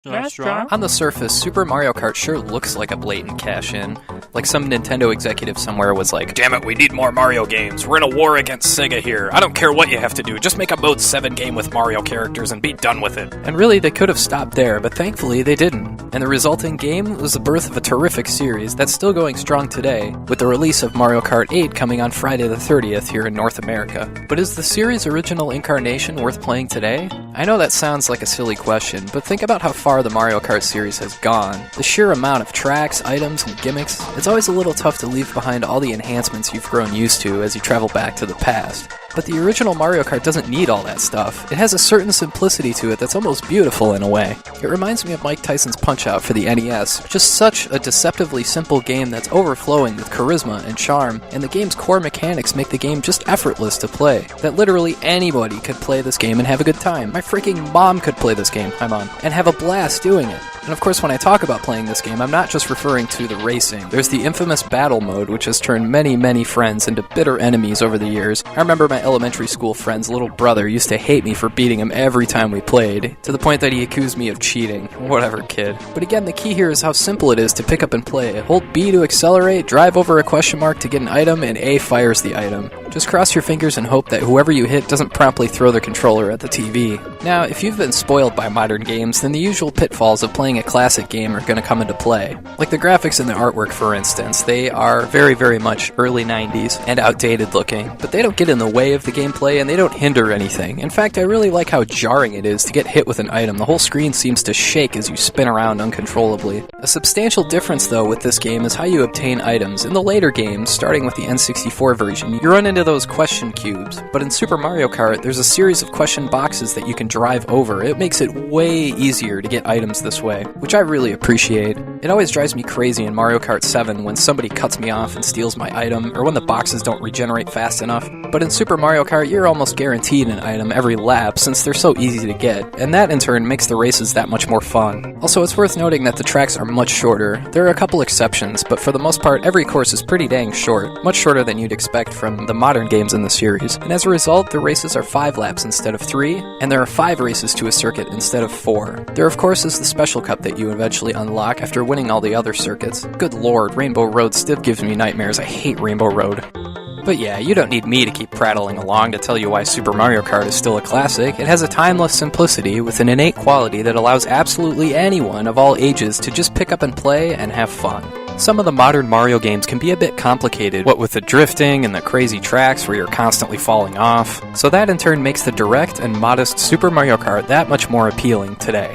On the surface, Super Mario Kart sure looks like a blatant cash-in. Like some Nintendo executive somewhere was like, "Damn it, we need more Mario games. We're in a war against Sega here. I don't care what you have to do. Just make a Mode 7 game with Mario characters and be done with it." And really, they could have stopped there, but thankfully they didn't. And the resulting game was the birth of a terrific series that's still going strong today, with the release of Mario Kart 8 coming on Friday the 30th here in North America. But is the series' original incarnation worth playing today? I know that sounds like a silly question, but think about how far the Mario Kart series has gone. The sheer amount of tracks, items, and gimmicks, it's always a little tough to leave behind all the enhancements you've grown used to as you travel back to the past. But the original Mario Kart doesn't need all that stuff. It has a certain simplicity to it that's almost beautiful in a way. It reminds me of Mike Tyson's Punch-Out for the NES, just such a deceptively simple game that's overflowing with charisma and charm, and the game's core mechanics make the game just effortless to play. That literally anybody could play this game and have a good time. My freaking mom could play this game, hi mom, and have a blast doing it. And of course, when I talk about playing this game, I'm not just referring to the racing. There's the infamous battle mode, which has turned many friends into bitter enemies over the years. I remember my elementary school friend's little brother used to hate me for beating him every time we played, to the point that he accused me of cheating. Whatever, kid. But again, the key here is how simple it is to pick up and play. Hold B to accelerate, drive over a question mark to get an item, and A fires the item. Just cross your fingers and hope that whoever you hit doesn't promptly throw their controller at the TV. Now, if you've been spoiled by modern games, then the usual pitfalls of playing a classic game are going to come into play. Like the graphics and the artwork, for instance, they are very much early 90s and outdated looking, but they don't get in the way of the gameplay and they don't hinder anything. In fact, I really like how jarring it is to get hit with an item. The whole screen seems to shake as you spin around uncontrollably. A substantial difference, though, with this game is how you obtain items. In the later games, starting with the N64 version, you run into those question cubes, but in Super Mario Kart, there's a series of question boxes that you can drive over. It makes it way easier to get items this way, which I really appreciate. It always drives me crazy in Mario Kart 7 when somebody cuts me off and steals my item, or when the boxes don't regenerate fast enough. But in Super Mario Kart, you're almost guaranteed an item every lap since they're so easy to get, and that in turn makes the races that much more fun. Also, it's worth noting that the tracks are much shorter. There are a couple exceptions, but for the most part, every course is pretty dang short, much shorter than you'd expect from the modern games in the series. And as a result, the races are 5 laps instead of 3, and there are 5 races to a circuit instead of 4. There, of course, is the Special Cup that you eventually unlock after winning all the other circuits. Good lord, Rainbow Road still gives me nightmares. I hate Rainbow Road. But yeah, you don't need me to keep prattling along to tell you why Super Mario Kart is still a classic. It has a timeless simplicity with an innate quality that allows absolutely anyone of all ages to just pick up and play and have fun. Some of the modern Mario games can be a bit complicated, what with the drifting and the crazy tracks where you're constantly falling off, so that in turn makes the direct and modest Super Mario Kart that much more appealing today.